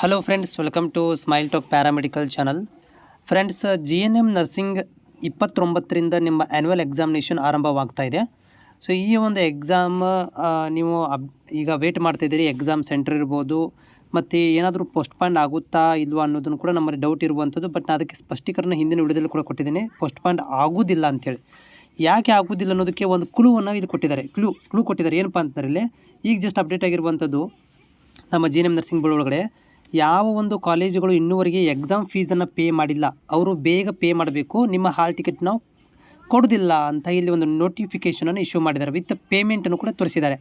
Hello friends, welcome to smile talk paramedical channel. Friends, GNM nursing 29ರಿಂದ ನಿಮ್ಮ annual examination ಆರಂಭವಾಗ್ತಾ ಇದೆ. So ಈ ಒಂದು ಎಕ್ಸಾಮ್ ನೀವು ಈಗ ವೇಟ್ ಮಾಡ್ತಾಯಿದ್ದೀರಿ. ಎಕ್ಸಾಮ್ ಸೆಂಟರ್ ಇರ್ಬೋದು, ಮತ್ತು ಏನಾದರೂ ಪೋಸ್ಟ್ಪಾಂಡ್ ಆಗುತ್ತಾ ಇಲ್ವಾ ಅನ್ನೋದನ್ನು ಕೂಡ ನಮ್ಮಲ್ಲಿ ಡೌಟ್ ಇರುವಂಥದ್ದು. ಬಟ್ ನಾನು ಅದಕ್ಕೆ ಸ್ಪಷ್ಟೀಕರಣ ಹಿಂದಿನ ವಿಡಿಯೋದಲ್ಲಿ ಕೂಡ ಕೊಟ್ಟಿದ್ದೀನಿ, ಪೋಸ್ಟ್ಪಾಂಡ್ ಆಗೋದಿಲ್ಲ ಅಂಥೇಳಿ. ಯಾಕೆ ಆಗೋದಿಲ್ಲ ಅನ್ನೋದಕ್ಕೆ ಒಂದು ಕ್ಲೂವನ್ನು ಇದು ಕೊಟ್ಟಿದ್ದಾರೆ. ಕ್ಲೂ ಕೊಟ್ಟಿದ್ದಾರೆ. ಏನಪ್ಪ ಅಂತಂದರೆ, ಇಲ್ಲಿ ಈಗ ಜಸ್ಟ್ ಅಪ್ಡೇಟ್ ಆಗಿರುವಂಥದ್ದು ನಮ್ಮ GNM ನರ್ಸಿಂಗ್ ಬೋರ್ಡ್ ಒಳಗಡೆ ಯಾವ ಒಂದು ಕಾಲೇಜುಗಳು ಇನ್ನೂವರೆಗೆ ಎಕ್ಸಾಮ್ ಫೀಸನ್ನು ಪೇ ಮಾಡಿಲ್ಲ, ಅವರು ಬೇಗ ಪೇ ಮಾಡಬೇಕು, ನಿಮ್ಮ ಹಾಲ್ ಟಿಕೆಟ್ ನಾವು ಕೊಡೋದಿಲ್ಲ ಅಂತ ಇಲ್ಲಿ ಒಂದು ನೋಟಿಫಿಕೇಷನನ್ನು ಇಶ್ಯೂ ಮಾಡಿದ್ದಾರೆ. ವಿತ್ ಪೇಮೆಂಟನ್ನು ಕೂಡ ತೋರಿಸಿದ್ದಾರೆ.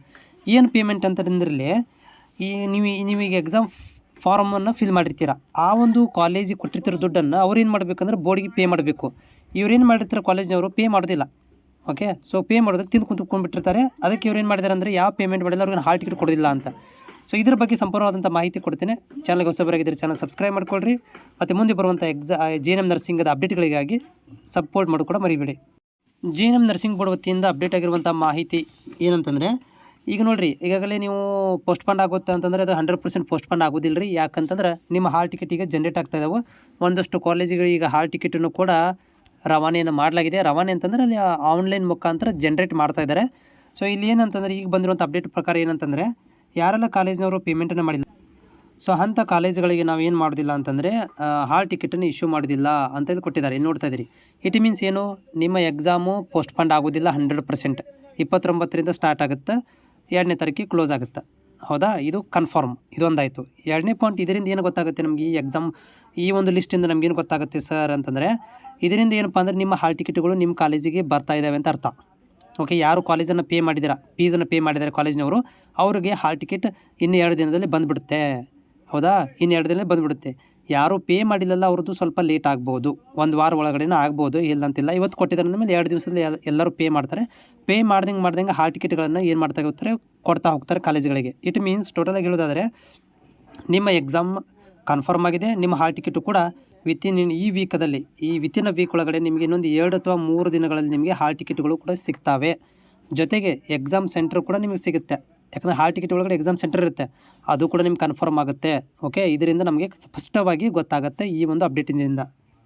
ಏನು ಪೇಮೆಂಟ್ ಅಂತಂದ್ರಲ್ಲಿ, ನೀವೀಗ ಎಕ್ಸಾಮ್ ಫಾರಮನ್ನು ಫಿಲ್ ಮಾಡಿರ್ತೀರ, ಆ ಒಂದು ಕಾಲೇಜಿಗೆ ಕೊಟ್ಟಿರ್ತಿರೋ ದುಡ್ಡನ್ನು ಅವ್ರು ಏನು ಮಾಡಬೇಕಂದ್ರೆ ಬೋರ್ಡಿಗೆ ಪೇ ಮಾಡಬೇಕು. ಇವ್ರೇನು ಮಾಡಿರ್ತಾರೆ, ಕಾಲೇಜಿನವರು ಪೇ ಮಾಡೋದಿಲ್ಲ. ಓಕೆ, ಸೊ ಪೇ ಮಾಡಿದ್ರೆ ತಿಂದು ಕುಂತ್ಕೊಂಡ್ಬಿಟ್ಟಿರ್ತಾರೆ. ಅದಕ್ಕೆ ಇವ್ರು ಏನು ಮಾಡಿದ್ದಾರೆ ಅಂದರೆ, ಯಾವ ಪೇಮೆಂಟ್ ಮಾಡಿಲ್ಲ ಅವ್ರಿಗೆ ಹಾಲ್ ಟಿಕೆಟ್ ಕೊಡೋದಿಲ್ಲ ಅಂತ. ಸೊ ಇದ್ರ ಬಗ್ಗೆ ಸಂಪೂರ್ಣವಾದಂಥ ಮಾಹಿತಿ ಕೊಡ್ತೀನಿ. ಚಾನಲ್ಗೆ ಹೊಸಬರಾಗಿದ್ದರೆ ಚಾನಲ್ ಸಬ್ಸ್ಕ್ರೈಬ್ ಮಾಡ್ಕೊಳ್ರಿ, ಮತ್ತು ಮುಂದೆ ಬರುವಂಥ GNM ನರ್ಸಿಂಗದ ಅಪ್ಡೇಟ್ಗಳಿಗಾಗಿ ಸಪೋರ್ಟ್ ಮಾಡೋದು ಕೂಡ ಮರಿಬೇಡಿ. GNM ನರ್ಸಿಂಗ್ ಬೋರ್ಡ್ ವತಿಯಿಂದ ಅಪ್ಡೇಟ್ ಆಗಿರುವಂಥ ಮಾಹಿತಿ ಏನಂತಂದರೆ, ಈಗ ನೋಡಿರಿ, ಈಗಾಗಲೇ ನೀವು ಪೋಸ್ಟ್ಪಾಂಡ್ ಆಗುತ್ತೆ ಅಂತಂದರೆ ಅದು 100% ಪೋಸ್ಟ್ಪಾಂಡ್ ಆಗೋದಿಲ್ಲ ರೀ. ಯಾಕಂತಂದ್ರೆ ನಿಮ್ಮ ಹಾಲ್ ಟಿಕೆಟ್ ಈಗ ಜನ್ರೇಟ್ ಆಗ್ತಾ ಇದ್ದಾವೆ. ಒಂದಷ್ಟು ಕಾಲೇಜಿಗಳು ಈಗ ಹಾಲ್ ಟಿಕೆಟನ್ನು ಕೂಡ ರವಾನೆಯನ್ನು ಮಾಡಲಾಗಿದೆ. ರವಾನೆ ಅಂತಂದರೆ ಅಲ್ಲಿ ಆನ್ಲೈನ್ ಮುಖಾಂತರ ಜನ್ರೇಟ್ ಮಾಡ್ತಾ ಇದ್ದಾರೆ. ಸೊ ಇಲ್ಲಿ ಏನಂತಂದರೆ, ಈಗ ಬಂದಿರುವಂಥ ಅಪ್ಡೇಟ್ ಪ್ರಕಾರ ಏನಂತಂದರೆ, ಯಾರೆಲ್ಲ ಕಾಲೇಜಿನವರು ಪೇಮೆಂಟನ್ನು ಮಾಡಿಲ್ಲ, ಸೊ ಅಂಥ ಕಾಲೇಜುಗಳಿಗೆ ನಾವು ಏನು ಮಾಡೋದಿಲ್ಲ ಅಂತಂದರೆ ಹಾಲ್ ಟಿಕೆಟನ್ನು ಇಶ್ಯೂ ಮಾಡೋದಿಲ್ಲ ಅಂತ ಕೊಟ್ಟಿದ್ದಾರೆ. ಇಲ್ಲಿ ನೋಡ್ತಾ ಇದ್ದೀರಿ. ಇಟ್ ಮೀನ್ಸ್ ಏನು, ನಿಮ್ಮ ಎಕ್ಸಾಮು ಪೋಸ್ಟ್ಪಾಂಡ್ ಆಗೋದಿಲ್ಲ 100%. 29ರಿಂದ ಸ್ಟಾರ್ಟ್ ಆಗುತ್ತೆ, 2ನೇ ತಾರೀಕಿಗೆ ಕ್ಲೋಸ್ ಆಗುತ್ತೆ. ಹೌದಾ, ಇದು ಕನ್ಫರ್ಮ್. ಇದೊಂದಾಯಿತು. 2ನೇ ಪಾಯಿಂಟ್, ಇದರಿಂದ ಏನು ಗೊತ್ತಾಗುತ್ತೆ ನಮಗೆ, ಈ ಎಕ್ಸಾಮ್ ಈ ಒಂದು ಲಿಸ್ಟಿಂದ ನಮಗೇನು ಗೊತ್ತಾಗುತ್ತೆ ಸರ್ ಅಂತಂದರೆ, ಇದರಿಂದ ಏನಪ್ಪ ಅಂದರೆ ನಿಮ್ಮ ಹಾಲ್ ಟಿಕೆಟ್ಗಳು ನಿಮ್ಮ ಕಾಲೇಜಿಗೆ ಬರ್ತಾ ಇದ್ದಾವೆ ಅಂತ ಅರ್ಥ. ಓಕೆ, ಯಾರು ಕಾಲೇಜನ್ನು ಫೀಸನ್ನು ಪೇ ಮಾಡಿದ್ದಾರೆ ಕಾಲೇಜಿನವರು, ಅವ್ರಿಗೆ ಹಾಲ್ ಟಿಕೆಟ್ ಇನ್ನು 2 ದಿನದಲ್ಲಿ ಬಂದುಬಿಡುತ್ತೆ. ಹೌದಾ, ಇನ್ನು 2 ದಿನದಲ್ಲಿ ಬಂದುಬಿಡುತ್ತೆ. ಯಾರು ಪೇ ಮಾಡಿಲ್ಲಲ್ಲ ಅವ್ರದ್ದು ಸ್ವಲ್ಪ ಲೇಟ್ ಆಗ್ಬೋದು, 1 ವಾರ ಒಳಗಡೆ ಆಗ್ಬೋದು, ಇಲ್ಲಂತಿಲ್ಲ. ಇವತ್ತು ಕೊಟ್ಟಿದ್ದಾರೆ ಅಂದಮೇಲೆ 2 ದಿವಸದಲ್ಲಿ ಎಲ್ಲರೂ ಪೇ ಮಾಡ್ತಾರೆ. ಪೇ ಮಾಡ್ದಂಗೆ ಹಾಲ್ ಟಿಕೆಟ್ಗಳನ್ನು ಏನು ಮಾಡ್ತಾ ಹೋಗ್ತಾರೆ, ಕೊಡ್ತಾ ಹೋಗ್ತಾರೆ ಕಾಲೇಜುಗಳಿಗೆ. ಇಟ್ ಮೀನ್ಸ್ ಟೋಟಲಾಗಿ ಹೇಳೋದಾದರೆ, ನಿಮ್ಮ ಎಕ್ಸಾಮ್ ಕನ್ಫರ್ಮ್ ಆಗಿದೆ. ನಿಮ್ಮ ಹಾಲ್ ಟಿಕೆಟು ಕೂಡ ವಿತಿನ್ ವೀಕ್ ಒಳಗಡೆ ನಿಮಗೆ ಇನ್ನೊಂದು 2 ಅಥವಾ 3 ದಿನಗಳಲ್ಲಿ ನಿಮಗೆ ಹಾಲ್ ಟಿಕೆಟ್ಗಳು ಕೂಡ ಸಿಗ್ತವೆ. ಜೊತೆಗೆ ಎಕ್ಸಾಮ್ ಸೆಂಟರ್ ಕೂಡ ನಿಮಗೆ ಸಿಗುತ್ತೆ. ಯಾಕಂದರೆ ಹಾಲ್ ಟಿಕೆಟ್ ಒಳಗಡೆ ಎಕ್ಸಾಮ್ ಸೆಂಟರ್ ಇರುತ್ತೆ, ಅದು ಕೂಡ ನಿಮ್ಗೆ ಕನ್ಫರ್ಮ್ ಆಗುತ್ತೆ. ಓಕೆ, ಇದರಿಂದ ನಮಗೆ ಸ್ಪಷ್ಟವಾಗಿ ಗೊತ್ತಾಗುತ್ತೆ ಈ ಒಂದು ಅಪ್ಡೇಟಿಂದ.